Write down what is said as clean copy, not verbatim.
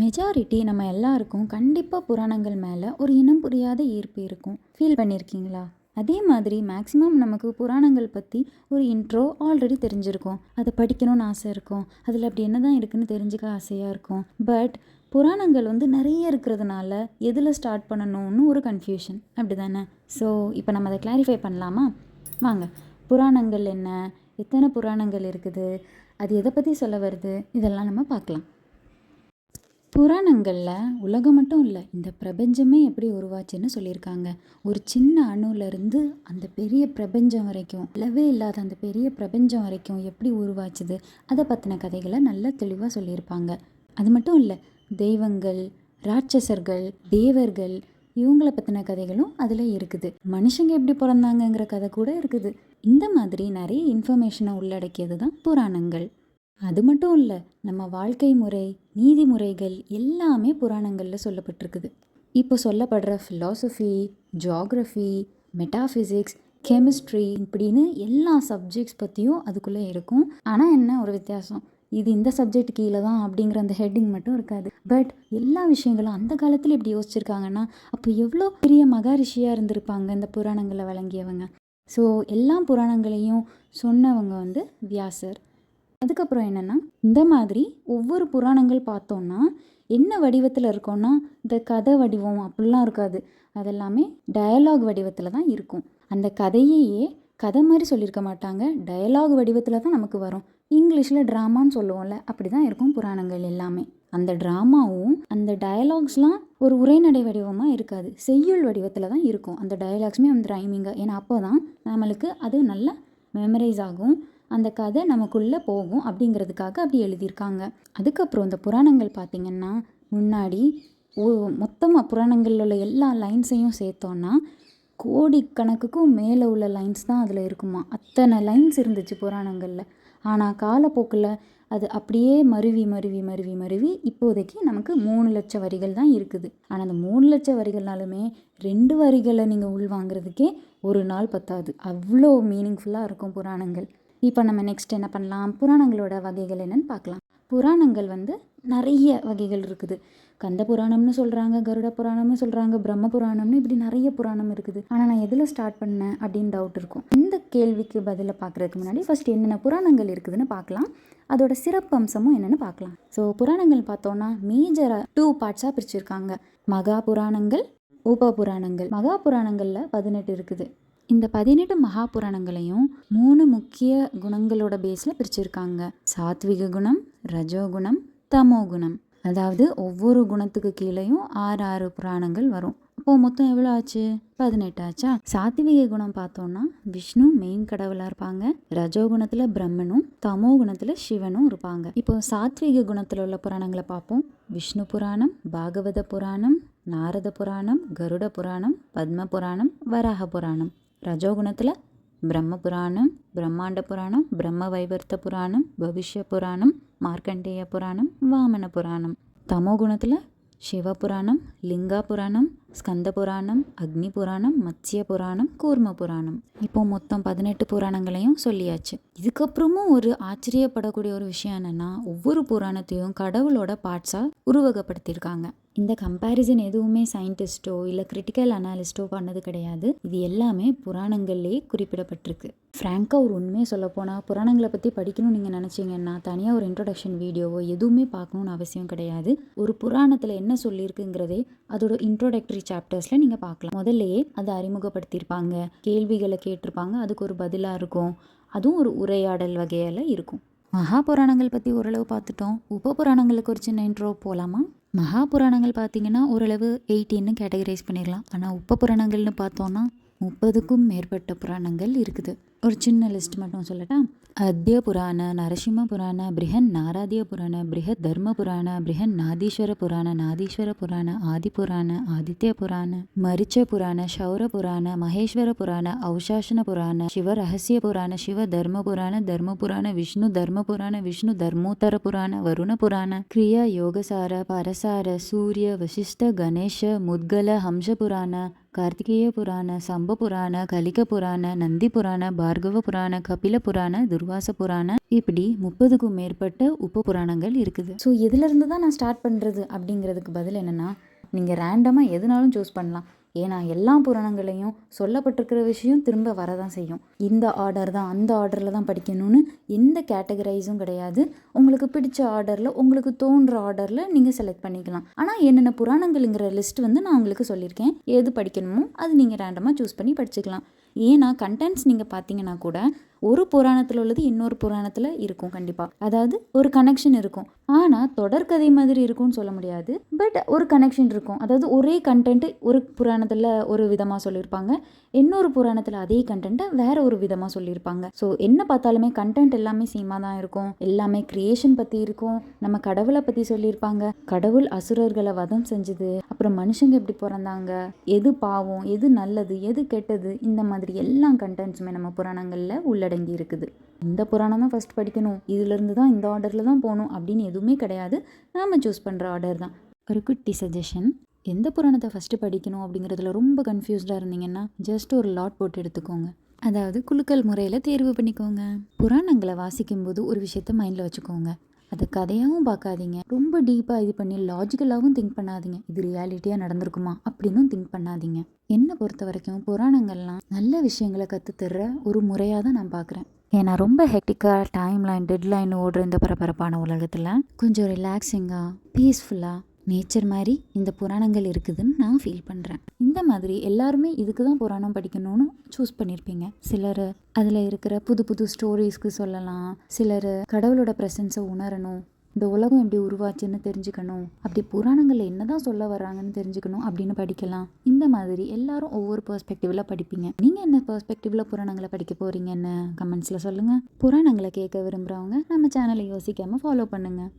Majority நம்ம எல்லாருக்கும் கண்டிப்பாக புராணங்கள் மேலே ஒரு இனம் புரியாத ஈர்ப்பு இருக்கும். ஃபீல் பண்ணியிருக்கீங்களா? அதே மாதிரி மேக்ஸிமம் நமக்கு புராணங்கள் பற்றி ஒரு இன்ட்ரோ ஆல்ரெடி தெரிஞ்சிருக்கும். அதை படிக்கணும்னு ஆசை இருக்கும். அதில் அப்படி என்ன தான் இருக்குன்னு தெரிஞ்சுக்க ஆசையாக இருக்கும். பட் புராணங்கள் நிறைய இருக்கிறதுனால எதில் ஸ்டார்ட் பண்ணணும்னு ஒரு கன்ஃபியூஷன், அப்படி தானே? ஸோ இப்போ நம்ம அதை கிளாரிஃபை பண்ணலாமா? வாங்க, புராணங்கள் என்ன, எத்தனை புராணங்கள் இருக்குது, அது எதை பற்றி சொல்ல வருது, இதெல்லாம் நம்ம பார்க்கலாம். புராணங்களில் உலகம் மட்டும் இல்லை, இந்த பிரபஞ்சமே எப்படி உருவாச்சுன்னு சொல்லியிருக்காங்க. ஒரு சின்ன அணுலேருந்து அந்த பெரிய பிரபஞ்சம் வரைக்கும், இல்லவே இல்லாத அந்த பெரிய பிரபஞ்சம் வரைக்கும் எப்படி உருவாச்சுது, அதை பற்றின கதைகளை நல்லா தெளிவாக சொல்லியிருப்பாங்க. அது மட்டும் இல்லை, தெய்வங்கள், ராட்சசர்கள், தேவர்கள், இவங்கள பற்றின கதைகளும் அதில் இருக்குது. மனுஷங்க எப்படி பிறந்தாங்கங்கிற கதை கூட இருக்குது. இந்த மாதிரி நிறைய இன்ஃபர்மேஷனை உள்ளடக்கியது தான் புராணங்கள். அது மட்டும் இல்லை, நம்ம வாழ்க்கை முறை, நீதிமுறைகள் எல்லாமே புராணங்களில் சொல்லப்பட்டிருக்குது. இப்போ சொல்லப்படுற ஃபிலாசபி, ஜியாகிரஃபி, மெட்டாஃபிசிக்ஸ், கெமிஸ்ட்ரி இப்படின்னு எல்லா சப்ஜெக்ட்ஸ் பற்றியும் அதுக்குள்ளே இருக்கும். ஆனால் என்ன ஒரு வித்தியாசம், இது இந்த சப்ஜெக்ட் கீழே தான் அப்படிங்கிற அந்த ஹெட்டிங் மட்டும் இருக்காது. பட் எல்லா விஷயங்களும் அந்த காலத்தில் இப்படி யோசிச்சிருக்காங்கன்னா அப்போ எவ்வளோ பெரிய மகாரிஷியாக இருந்திருப்பாங்க இந்த புராணங்களை வழங்கியவங்க. ஸோ எல்லா புராணங்களையும் சொன்னவங்க வியாசர். அதுக்கப்புறம் என்னென்னா, இந்த மாதிரி ஒவ்வொரு புராணங்கள் பார்த்தோன்னா என்ன வடிவத்தில் இருக்கோன்னா, இந்த கதை வடிவம் அப்படிலாம் இருக்காது. அதெல்லாமே டயலாக் வடிவத்தில் தான் இருக்கும். அந்த கதையையே கதை மாதிரி சொல்லியிருக்க மாட்டாங்க, டயலாக் வடிவத்தில் தான் நமக்கு வரும். இங்கிலீஷில் ட்ராமான்னு சொல்லுவோம்ல, அப்படி தான் இருக்கும் புராணங்கள் எல்லாமே. அந்த ட்ராமாவும் அந்த டயலாக்ஸ்லாம் ஒரு உரைநடை வடிவமாக இருக்காது, செய்யுள் வடிவத்தில் தான் இருக்கும். அந்த டயலாக்ஸுமே ரைமிங்காக, ஏன்னா அப்போ தான் நம்மளுக்கு அது நல்லா மெமரைஸ் ஆகும், அந்த கதை நமக்குள்ளே போகும் அப்படிங்கிறதுக்காக அப்படி எழுதியிருக்காங்க. அதுக்கப்புறம் இந்த புராணங்கள் பார்த்திங்கன்னா, முன்னாடி மொத்தமாக புராணங்களில் உள்ள எல்லா லைன்ஸையும் சேர்த்தோன்னா கோடிக்கணக்குக்கும் மேலே உள்ள லைன்ஸ் தான் அதில் இருக்குமா. அத்தனை லைன்ஸ் இருந்துச்சு புராணங்களில். ஆனால் காலப்போக்கில் அது அப்படியே மருவி மருவி மருவி மருவி இப்போதைக்கு நமக்கு 3 லட்சம் வரிகள் தான் இருக்குது. ஆனால் அந்த 3 லட்சம் வரிகள்னாலுமே 2 வரிகளை நீங்கள் உள்வாங்கிறதுக்கே ஒரு நாள் பத்தாது. அவ்வளோ மீனிங்ஃபுல்லாக இருக்கும் புராணங்கள். இப்போ நம்ம நெக்ஸ்ட் என்ன பண்ணலாம், புராணங்களோட வகைகள் என்னென்னு பார்க்கலாம். புராணங்கள் நிறைய வகைகள் இருக்குது. கந்த புராணம்னு சொல்கிறாங்க, கருட புராணம்னு சொல்கிறாங்க, பிரம்ம புராணம்னு, இப்படி நிறைய புராணம் இருக்குது. ஆனால் நான் எதில் ஸ்டார்ட் பண்ணேன் அப்படின்னு டவுட் இருக்கும். இந்த கேள்விக்கு பதிலை பார்க்குறதுக்கு முன்னாடி ஃபஸ்ட் என்னென்ன புராணங்கள் இருக்குதுன்னு பார்க்கலாம், அதோட சிறப்பு அம்சமும் என்னென்னு பார்க்கலாம். ஸோ புராணங்கள் பார்த்தோன்னா மேஜராக 2 பார்ட்ஸாக பிரிச்சுருக்காங்க. மகா புராணங்கள், உப புராணங்கள். மகா புராணங்களில் 18 இருக்குது. இந்த 18 மகா புராணங்களையும் 3 முக்கிய குணங்களோட பேஸில் பிரிச்சுருக்காங்க. சாத்விக குணம், ரஜோகுணம், தமோ குணம். அதாவது ஒவ்வொரு குணத்துக்கு கீழேயும் 6 புராணங்கள் வரும். அப்போது மொத்தம் எவ்வளோ ஆச்சு? 18 ஆச்சா? சாத்விக குணம் பார்த்தோன்னா விஷ்ணு மெயின் கடவுளாக இருப்பாங்க, ரஜோகுணத்தில் பிரம்மனும், தமோ குணத்தில் சிவனும் இருப்பாங்க. இப்போ சாத்விக குணத்தில் உள்ள புராணங்களை பார்ப்போம். விஷ்ணு புராணம், பாகவத புராணம், நாரத புராணம், கருட புராணம், பத்ம புராணம், வராக புராணம். ரஜோகுணத்தில் பிரம்ம புராணம், பிரம்மாண்ட புராணம், பிரம்ம வைவர்த்த புராணம், பவிஷ்ய புராணம், மார்க்கண்டேய புராணம், வாமன புராணம். தமோ குணத்தில் சிவபுராணம், லிங்கா புராணம், ஸ்கந்த புராணம், அக்னி புராணம், மத்ஸ்ய புராணம், கூர்ம புராணம். இப்போ மொத்தம் 18 புராணங்களையும் சொல்லியாச்சு. இதுக்கப்புறமும் ஒரு ஆச்சரியப்படக்கூடிய ஒரு விஷயம் என்னென்னா, ஒவ்வொரு புராணத்தையும் கடவுளோட பார்ட்ஸாக உருவகப்படுத்தியிருக்காங்க. இந்த கம்பேரிசன் எதுவுமே சயின்டிஸ்ட்டோ இல்லை கிரிட்டிக்கல் அனாலிஸ்ட்டோ பண்ணது கிடையாது. இது எல்லாமே புராணங்கள்லேயே குறிப்பிடப்பட்டிருக்கு. ஃப்ராங்காக ஒரு உண்மையை சொல்லப்போனால், புராணங்களை பற்றி படிக்கணும்னு நீங்கள் நினச்சிங்கன்னா தனியாக ஒரு இன்ட்ரோடக்ஷன் வீடியோவோ எதுவுமே பார்க்கணுன்னு அவசியம் கிடையாது. ஒரு புராணத்தில் என்ன சொல்லியிருக்குங்கிறதே அதோட இன்ட்ரோடக்டரி சாப்டர்ஸில் நீங்கள் பார்க்கலாம். முதல்லையே அதை அறிமுகப்படுத்தியிருப்பாங்க, கேள்விகளை கேட்டிருப்பாங்க, அதுக்கு ஒரு பதிலாக இருக்கும். அதுவும் ஒரு உரையாடல் வகையில் இருக்கும். மகா புராணங்கள் பற்றி ஓரளவு பார்த்துட்டோம். உப புராணங்களுக்கு ஒரு சின்ன இன்ட்ரோ போகலாமா? மகா புராணங்கள் பார்த்திங்கன்னா ஓரளவு 18ன்னு கேட்டகரைஸ் பண்ணிடலாம். ஆனால் உப புராணங்கள்னு பார்த்தோன்னா 30க்கும் மேற்பட்ட புராணங்கள் இருக்குது. ஒரு சின்ன லிஸ்ட் மட்டும் சொல்லட்டா. அத்ய புராண, நரசிம்ம புராண, பிருஹன் நாராதிய புராண, பிருஹத் தர்ம புராண, பிருஹன் நாதீஸ்வர புராண, நாதீஸ்வர புராண, ஆதி புராண, ஆதித்ய புராண, மரிச்ச புராண, சௌர புராண, மகேஸ்வர புராண, ஔஷாசன புராண, சிவ ரகசிய புராண, சிவ தர்ம புராண, தர்ம புராண, விஷ்ணு தர்ம புராண, விஷ்ணு தர்மோத்தர புராண, வருண புராண, கிரியா யோகசார, பரசார, சூரிய, வசிஷ்ட, கணேஷ, முத்கல, ஹம்ச புராண, கார்த்திகேய புராண, சம்ப புராண, கலிக புராண, நந்தி புராண, பார்கவ புராண, கபில புராண, துர்வாச புராண, இப்படி 30க்கும் மேற்பட்ட உப புராணங்கள் இருக்குது. ஸோ எதுலேருந்து தான் நான் ஸ்டார்ட் பண்ணுறது அப்படிங்கிறதுக்கு பதில் என்னென்னா, நீங்கள் ரேண்டமாக எதுனாலும் சூஸ் பண்ணலாம். ஏன்னா எல்லா புராணங்களையும் சொல்லப்பட்டிருக்கிற விஷயம் திரும்ப வரதான் செய்யும். இந்த ஆர்டர் தான், அந்த ஆர்டரில் தான் படிக்கணும்னு எந்த கேட்டகரைஸும் கிடையாது. உங்களுக்கு பிடிச்ச ஆர்டரில், உங்களுக்கு தோன்ற ஆர்டரில் நீங்கள் செலக்ட் பண்ணிக்கலாம். ஆனால் என்னென்ன புராணங்கள்ங்கிற லிஸ்ட் வந்து நான் உங்களுக்கு சொல்லியிருக்கேன். எது படிக்கணுமோ அது நீங்கள் ரேண்டமாக சூஸ் பண்ணி படிச்சுக்கலாம். ஏன்னா கண்டென்ட்ஸ் நீங்கள் பார்த்தீங்கன்னா கூட ஒரு புராணத்தில் உள்ளது இன்னொரு புராணத்தில் இருக்கும் கண்டிப்பாக. அதாவது ஒரு கனெக்ஷன் இருக்கும். ஆனால் தொடர்கதை மாதிரி இருக்கும்னு சொல்ல முடியாது. பட் ஒரு கனெக்ஷன் இருக்கும். அதாவது ஒரே கண்டென்ட்டு ஒரு புராணத்தில் ஒரு விதமாக சொல்லியிருப்பாங்க, இன்னொரு புராணத்தில் அதே கண்டென்ட்டை வேற ஒரு விதமாக சொல்லியிருப்பாங்க. ஸோ என்ன பார்த்தாலுமே கண்டென்ட் எல்லாமே சேமாக தான் இருக்கும். எல்லாமே கிரியேஷன் பற்றி இருக்கும். நம்ம கடவுளை பற்றி சொல்லியிருப்பாங்க. கடவுள் அசுரர்களை வதம் செஞ்சது, அப்புறம் மனுஷங்க எப்படி பிறந்தாங்க, எது பாவம், எது நல்லது, எது கெட்டது, இந்த மாதிரி எல்லா கண்டென்ட்ஸுமே நம்ம புராணங்களில் உள்ளடங்கி இருக்குது. இந்த புராணம் தான் ஃபஸ்ட் படிக்கணும், இதிலிருந்து தான் இந்த ஆர்டரில் தான் போகணும் அப்படின்னு எதுவுமே கிடையாது. நாம் சூஸ் பண்ணுற ஆர்டர் தான். ஒரு குட்டி சஜஷன், எந்த புராணத்தை ஃபஸ்ட்டு படிக்கணும் அப்படிங்கிறதுல ரொம்ப கன்ஃபியூஸ்டாக இருந்தீங்கன்னா ஜஸ்ட் ஒரு லாட் போட்டு எடுத்துக்கோங்க. அதாவது குலுக்கல் முறையில் தேர்வு பண்ணிக்கோங்க. புராணங்களை வாசிக்கும்போது ஒரு விஷயத்த மைண்டில் வச்சுக்கோங்க. அதை கதையாகவும் பார்க்காதீங்க, ரொம்ப டீப்பாக இது பண்ணி லாஜிக்கலாகவும் திங்க் பண்ணாதீங்க. இது ரியாலிட்டியாக நடந்திருக்குமா அப்படின்னும் திங்க் பண்ணாதீங்க. என்னை பொறுத்த வரைக்கும் புராணங்கள்லாம் நல்ல விஷயங்களை கற்றுத்தர்ற ஒரு முறையாக தான் நான் பார்க்குறேன். ஏன்னா ரொம்ப ஹெக்டிக்காக டைம்லைன் டெட்லைன் ஓடுற இந்த பரபரப்பான உலகத்தில் கொஞ்சம் ரிலாக்ஸிங்காக பீஸ்ஃபுல்லாக நேச்சர் மாதிரி இந்த புராணங்கள் இருக்குதுன்னு நான் ஃபீல் பண்ணுறேன். இந்த மாதிரி எல்லாருமே இதுக்கு தான் புராணம் படிக்கணும்னு சூஸ் பண்ணியிருப்பீங்க. சிலர் அதில் இருக்கிற புது புது ஸ்டோரிஸ்க்கு சொல்லலாம், சிலர் கடவுளோட ப்ரெசன்ஸை உணரணும், இந்த உலகம் எப்படி உருவாச்சுன்னு தெரிஞ்சுக்கணும், அப்படி புராணங்களில் என்ன தான் சொல்ல வர்றாங்கன்னு தெரிஞ்சுக்கணும் அப்படின்னு படிக்கலாம். இந்த மாதிரி எல்லாரும் ஒவ்வொரு பெர்ஸ்பெக்டிவில் படிப்பீங்க. நீங்கள் என்ன பெர்ஸ்பெக்டிவில் புராணங்களை படிக்க போகிறீங்கன்னு கமெண்ட்ஸில் சொல்லுங்கள். புராணங்களை கேட்க விரும்புகிறவங்க நம்ம சேனலை யோசிக்காமல் ஃபாலோ பண்ணுங்கள்.